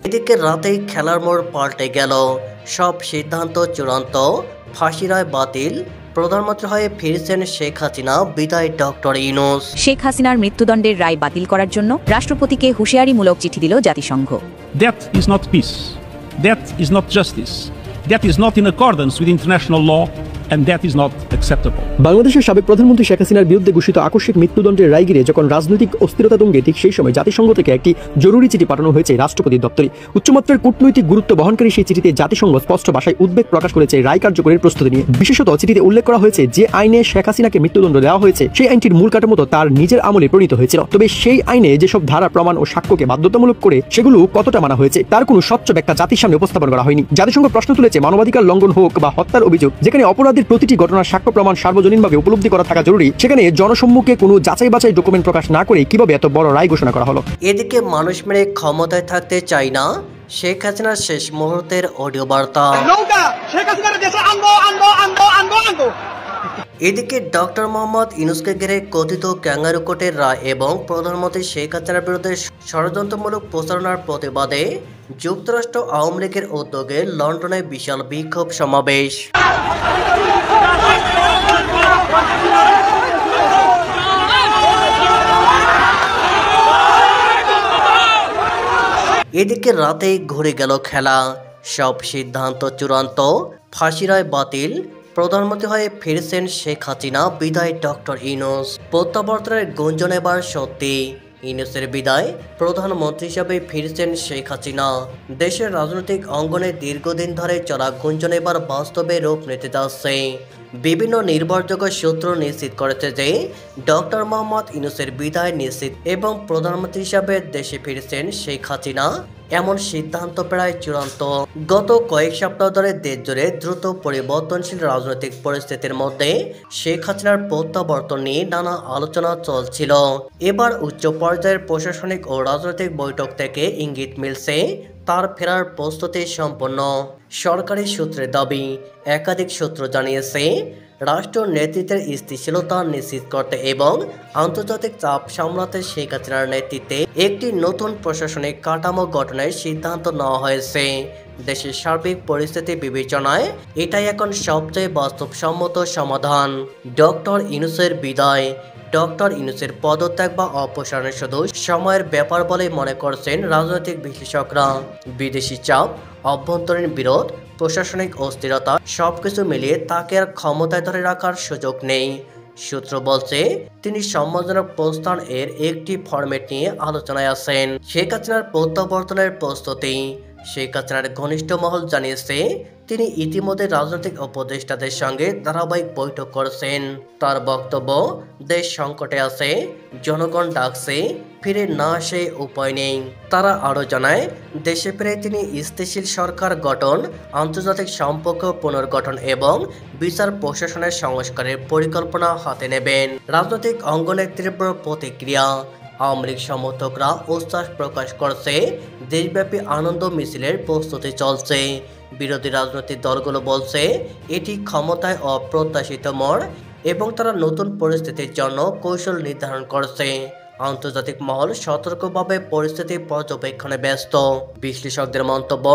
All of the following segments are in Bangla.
এদিকে রাতেই খেলার মোড় পাল্টে গেল, সব সিদ্ধান্ত চূড়ান্ত, ফাঁসি রায় বাতিল, প্রধানমন্ত্রী হয়ে ফিরছেন শেখ হাসিনা, বিদায় ডক্টর ইউনূস। শেখ হাসিনার মৃত্যুদণ্ডের রায় বাতিল করার জন্য রাষ্ট্রপতিকে হুঁশিয়ারিমূলক চিঠি দিল জাতিসংঘ। That is not peace. That is not justice. That is not in accordance with international law, and that is not acceptable. বাংলাদেশের সাবেক প্রধানমন্ত্রী শেখ হাসিনার বিরুদ্ধে ঘোষিত আকস্মিক মৃত্যুদণ্ডের রায় ঘিরে যখন রাজনৈতিক অস্থিরতা তুঙ্গে, ঠিক সেই সময় জাতিসংঘ থেকে একটি জরুরি চিঠি পাঠানো হয়েছে রাষ্ট্রপতির দপ্তরে। উচ্চমাত্রার কূটনৈতিক গুরুত্ব বহনকারী সেই চিঠিতে জাতিসংঘ স্পষ্ট ভাষায় উদ্বেগ প্রকাশ করেছে রায় কার্যকরের প্রস্তুতি নিয়ে। বিশেষত চিঠিতে উল্লেখ করা হয়েছে, যে আইনে শেখ হাসিনাকে মৃত্যুদণ্ড দেওয়া হয়েছে সেই আইনটির মূল কাঠামো তার নিজের আমলে প্রণীত হয়েছিল। তবে সেই আইনে যেসব ধারা, প্রমাণ ও সাক্ষ্যকে বাধ্যতামূলক করে সেগুলো কতটা মানা হয়েছে তার কোনো স্বচ্ছ ব্যাখ্যা জাতির সামনে উপস্থাপন করা হয়নি। জাতিসংঘ প্রশ্ন তুলেছে, মানবাধিকার লঙ্ঘন হোক বা হত্যার অভিযোগ, যেখানে অপরাধের প্রতিটি ঘটনার সাক্ষ্য প্রমাণ সার্বজনীনভাবে উপলব্ধি করা থাকা জরুরি, সেখানে জনসম্মুখে কোনো যাচাই বাছাই ডকুমেন্ট প্রকাশ না করে কিভাবে এত বড় রায় ঘোষণা করা হলো? এদিকে মানুষ মেরে ক্ষমতায় থাকতে চায় না, শেখ হাসিনার শেষ মুহূর্তের অডিও বার্তা। এদিকে ডক্টর মোহাম্মদ ইউনূসকে ঘিরে কথিত ক্যাঙ্গারু কোর্টের রায় এবং প্রধানমন্ত্রী শেখ হাসিনার বিরুদ্ধে ষড়যন্ত্রমূলক প্রচারণার প্রতিবাদে যুক্তরাষ্ট্র আওয়ামী লীগের উদ্যোগে লন্ডনে বিশাল বিক্ষোভ সমাবেশ। এদিকে রাতেই ঘুরে গেল খেলা, সব সিদ্ধান্ত চূড়ান্ত, ফাঁসি রায় বাতিল, প্রধানমন্ত্রী হয়ে ফিরছেন শেখ হাসিনা, বিদায় ডক্টর ইউনূস। প্রত্যাবর্তনের গুঞ্জন এবার সত্যি, ইউনূসের বিদায়, প্রধানমন্ত্রী হিসাবে ফিরছেন শেখ হাসিনা। দেশের রাজনৈতিক অঙ্গনে দীর্ঘদিন ধরে চলা গুঞ্জন এবার বাস্তবে রূপ নিতে যাচ্ছে। বিভিন্ন নির্ভরযোগ্য সূত্র নিশ্চিত করেছে যে ডক্টর মোহাম্মদ ইউনূসের বিদায় নিশ্চিত এবং প্রধানমন্ত্রী হিসাবে দেশে ফিরছেন শেখ হাসিনা, এমন সিদ্ধান্ত প্রায় চূড়ান্ত। গত কয়েক সপ্তাহ ধরে দেশ জুড়ে দ্রুত পরিবর্তনশীল রাজনৈতিক পরিস্থিতির মধ্যে শেখ হাসিনার প্রত্যাবর্তন নিয়ে নানা আলোচনা চলছিল। এবার উচ্চ পর্যায়ের প্রশাসনিক ও রাজনৈতিক বৈঠক থেকে ইঙ্গিত মিলছে তার ফেরার প্রস্তুতি সম্পন্ন। সরকারি সূত্রের দাবি, একাধিক সূত্র জানিয়েছে, রাষ্ট্র নেতৃত্বের স্থিতিশীলতা নিশ্চিত করতে এবং আন্তর্জাতিক চাপ সামলাতে শেখ হাসিনার নেতৃত্বে একটি নতুন প্রশাসনিক কাঠামো গঠনের সিদ্ধান্ত নেওয়া হয়েছে। দেশের সার্বিক পরিস্থিতি বিবেচনায় এটাই এখন সবচেয়ে বাস্তবসম্মত সমাধান। ডক্টর ইউনূসের বিদায়, ডক্টর ইউনূসের পদত্যাগ বা অপসারণ শুধু সময়ের ব্যাপার বলে মনে করছেন রাজনৈতিক বিশ্লেষকরা। বিদেশি চাপ, অভ্যন্তরীণ বিরোধ, প্রশাসনিক অস্থিরতা সবকিছু মিলিয়ে তাকে আর ক্ষমতায় ধরে রাখার সুযোগ নেই। সূত্র বলছে, তিনি সম্মানজনক প্রস্থান এর একটি ফরম্যাট নিয়ে আলোচনায় আছেন। শেখ হাসিনার প্রত্যাবর্তনের প্রস্তুতি, শেখ হাসিনার ঘনিষ্ঠ মহল জানিয়েছে তিনি ইতিমধ্যে রাজনৈতিক উপদেষ্টাদের সঙ্গে ধারাবাহিক বৈঠক করেছেন। তার বক্তব্য, দেশ সংকটে আছে, জনগণ ডাকছে, ফিরে না আসে উপায় নেই। তারা আরও জানায়, দেশে ফিরে তিনি স্থিতিশীল সরকার গঠন, আন্তর্জাতিক সম্পর্ক পুনর্গঠন এবং বিচার প্রশাসনের সংস্কারের পরিকল্পনা হাতে নেবেন। রাজনৈতিক অঙ্গনের তীব্র প্রতিক্রিয়া, আওয়ামী লীগ সমর্থকরা উচ্ছ্বাস প্রকাশ করছে, দেশব্যাপী আনন্দ মিছিলের প্রস্তুতি চলছে। বিরোধী রাজনৈতিক দলগুলো বলছে এটি ক্ষমতায় অপ্রত্যাশিত মোড় এবং তারা নতুন পরিস্থিতির জন্য কৌশল নির্ধারণ করছে। আন্তর্জাতিক মহল সতর্কভাবে পরিস্থিতি পর্যবেক্ষণে ব্যস্ত। বিশ্লেষকদের মন্তব্য,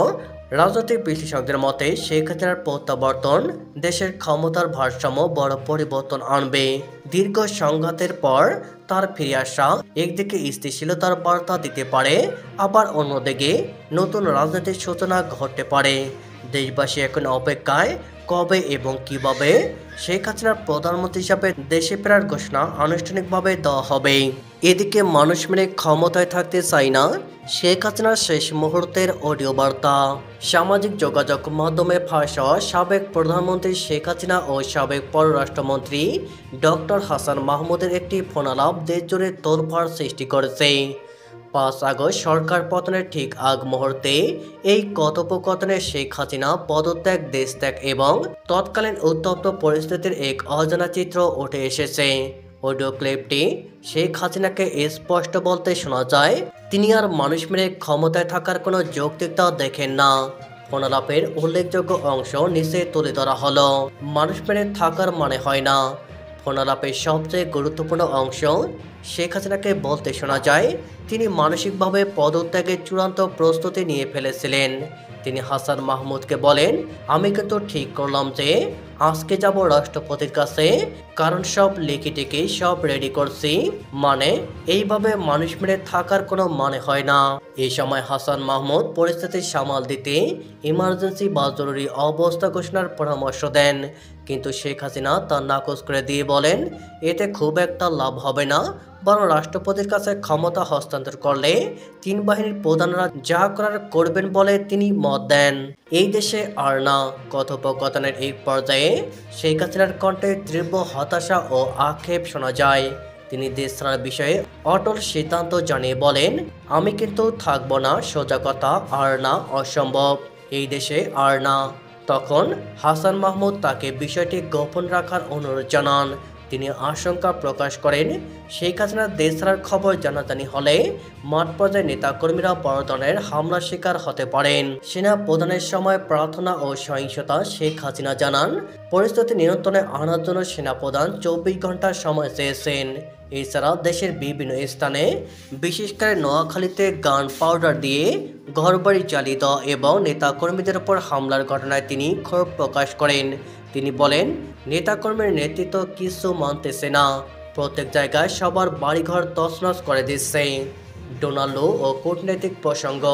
রাজনৈতিক বিশ্লেষকদের মতে শেখ হাসিনার প্রত্যাবর্তন দেশের ক্ষমতার ভারসাম্য বড় পরিবর্তন আনবে। দীর্ঘ সংঘাতের পর তার ফিরে আসা একদিকে স্থিতিশীলতার বার্তা দিতে পারে, আবার অন্যদিকে নতুন রাজনৈতিক সূচনা ঘটতে পারে। দেশবাসী এখন অপেক্ষায় কবে এবং কিভাবে শেখ হাসিনার প্রধানমন্ত্রী হিসাবে দেশে ফেরার ঘোষণা আনুষ্ঠানিকভাবে দেওয়া হবে। এদিকে মানুষ মেনে ক্ষমতায় থাকতে চায় না, শেখ হাসিনার শেষ মুহূর্তের অডিও বার্তা। সামাজিক যোগাযোগ মাধ্যমে ফাঁস হওয়া সাবেক প্রধানমন্ত্রী শেখ হাসিনা ও সাবেক পররাষ্ট্রমন্ত্রী ডক্টর হাসান মাহমুদের একটি ফোনালাপ দেশ জুড়ে তোলপাড় সৃষ্টি করেছে। 5 আগস্ট সরকার পতনের ঠিক আগ মুহূর্তে এই কথোপকথনে শেখ হাসিনা পদত্যাগ, দেশত্যাগ এবং তৎকালীন উত্তপ্ত পরিস্থিতির এক অজানা চিত্র উঠে এসেছে। অডিও ক্লিপটি শেখ হাসিনাকে স্পষ্ট বলতে শোনা যায়, তিনি আর মানুষ মেরে ক্ষমতায় থাকার কোনো যৌক্তিকতা দেখেন না। ফোনালাপের উল্লেখযোগ্য অংশ নিচে তুলে ধরা হলো। মানুষ মেরে থাকার মানে হয় না। ফোনালাপের সবচেয়ে গুরুত্বপূর্ণ অংশ শেখ হাসিনাকে বলতে শোনা যায়, তিনি মানসিকভাবে পদত্যাগের চূড়ান্ত প্রস্তুতি নিয়ে ফেলেছিলেন। তিনি হাসান মাহমুদকে বলেন, আমি কিন্তু ঠিক করলাম যে আজকে যাব রাষ্ট্রপতির কাছে, কারণ সব লিখিটিকে সব রেডি করছি। মানে এইভাবে মানুষ মেরে থাকার কোনো মানে হয় না। এই সময় হাসান মাহমুদ পরিস্থিতি সামাল দিতে ইমার্জেন্সি বা জরুরি অবস্থা ঘোষণার পরামর্শ দেন, কিন্তু শেখ হাসিনা তা নাকচ করে দিয়ে বলেন, এতে খুব একটা লাভ হবে না, বরং রাষ্ট্রপতির কাছে ক্ষমতা হস্তান্তর করলে তিন বাহিনীর প্রধানরা যা করার করবেন বলে তিনি মত দেন। এই দেশে আর না। কথোপকথনের এই পর্যায়ে শেখ হাসিনার কণ্ঠে তীব্র হতাশা ও আক্ষেপ শোনা যায়। তিনি দেশ ছাড়ার বিষয়ে অটল সিদ্ধান্ত জানিয়ে বলেন, আমি কিন্তু থাকবো না, সোজা কথা, আর না, অসম্ভব, এই দেশে আর না। তখন হাসান মাহমুদ তাকে বিষয়টি গোপন রাখার অনুরোধ জানান। তিনি আশঙ্কা প্রকাশ করেন, শেখ হাসিনার দেশ ছাড়ার খবর জানাজানি হলে মাঠ পর্যায়ে নেতাকর্মীরা বড় ধরনের হামলার শিকার হতে পারেন। সেনা প্রধানের সময় প্রার্থনা ও সহিংসতা। শেখ হাসিনা জানান, পরিস্থিতি নিয়ন্ত্রণে আনার জন্য সেনাপ্রধান 24 ঘন্টার সময় চেয়েছেন। এছাড়া দেশের বিভিন্ন স্থানে, বিশেষ করে নোয়াখালীতে গান পাউডার দিয়ে ঘরবাড়ি জ্বালিয়ে দেওয়া এবং নেতাকর্মীদের উপর হামলার ঘটনায় তিনি ক্ষোভ প্রকাশ করেন। তিনি বলেন, নেতাকর্মীর নেতৃত্ব কিছু মানতেছে না, প্রত্যেক জায়গায় সবার বাড়িঘর তছনছ করে দিচ্ছে। ডোনাল্ডো ও কূটনৈতিক প্রসঙ্গ।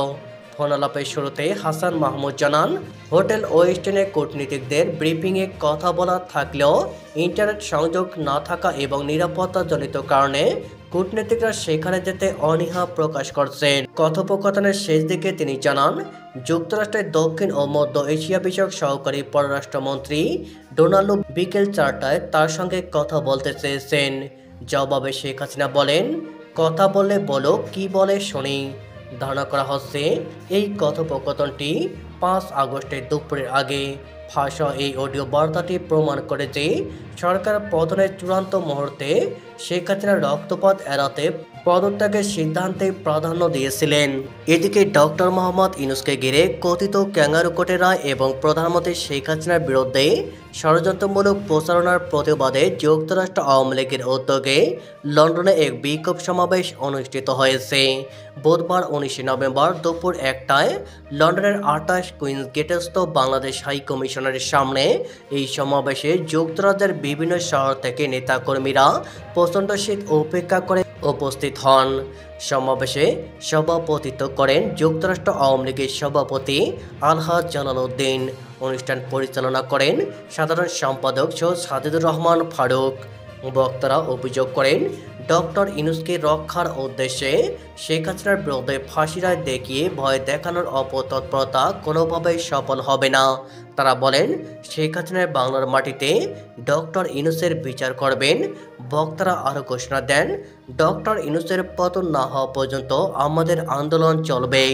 ফোন আলাপের শুরুতে হাসান মাহমুদ জানান, হোটেল ওয়েস্টার্নে কূটনীতিকদের ব্রিফিংয়ে কথা বলা থাকলেও ইন্টারনেট সংযোগ না থাকা এবং নিরাপত্তাজনিত কারণে কূটনীতিকরা সেখানে যেতে অনীহা প্রকাশ করছেন। কথোপকথনের শেষ দিকে তিনি জানান, যুক্তরাষ্ট্রের দক্ষিণ ও মধ্য এশিয়া বিষয়ক সহকারী পররাষ্ট্রমন্ত্রী ডোনাল্ডো বিকেল 4টায় তার সঙ্গে কথা বলতে চেয়েছেন। জবাবে শেখ হাসিনা বলেন, কথা বললে বলো, কি বলে শুনি। ধারণা করা হচ্ছে এই কথোপকথনটি 5 আগস্টের দুপুরের আগে ফাঁস হওয়া। এই অডিও বার্তাটি প্রমাণ করে যে সরকার পতনের চূড়ান্ত মুহূর্তে শেখ হাসিনা রক্তপাত এড়াতে পদত্যাগের সিদ্ধান্তে প্রাধান্য দিয়েছিলেন। এদিকে ডক্টর মোহাম্মদ ইউনূসকে ঘিরে কথিত ক্যাঙ্গারু কোর্টের রায় এবং প্রধানমন্ত্রী শেখ হাসিনার বিরুদ্ধে ষড়যন্ত্রমূলক প্রচারণার প্রতিবাদে যুক্তরাষ্ট্র আওয়ামী লীগের উদ্যোগে লন্ডনে এক বিক্ষোভ সমাবেশ অনুষ্ঠিত হয়েছে। বুধবার 19 নভেম্বর দুপুর 1টায় লন্ডনের 28 কুইন্স গেটস্থ বাংলাদেশ হাই কমিশনারের সামনে এই সমাবেশে যুক্তরাজ্যের বিভিন্ন শহর থেকে নেতাকর্মীরা প্রচণ্ড শীত উপেক্ষা করে উপস্থিত হন। সমাবেশে সভাপতিত্ব করেন যুক্তরাষ্ট্র আওয়ামী লীগের সভাপতি আলহাজ জালাল উদ্দিন। অনুষ্ঠান পরিচালনা করেন সাধারণ সম্পাদক সৈয়দ সাজিদুর রহমান ফারুক। বক্তারা অভিযোগ করেন, ডক্টর ইউনূসকে রক্ষার উদ্দেশ্যে শেখ হাসিনার বিরুদ্ধে ফাঁসি রায় দেখিয়ে ভয় দেখানোর অপতৎপরতা কোনোভাবেই সফল হবে না। তারা বলেন, শেখ হাসিনার বাংলার মাটিতে ডক্টর ইউনূসের বিচার করবেন। বক্তারা আরও ঘোষণা দেন, ডক্টর ইউনূসের পতন না হওয়া পর্যন্ত আমাদের আন্দোলন চলবে।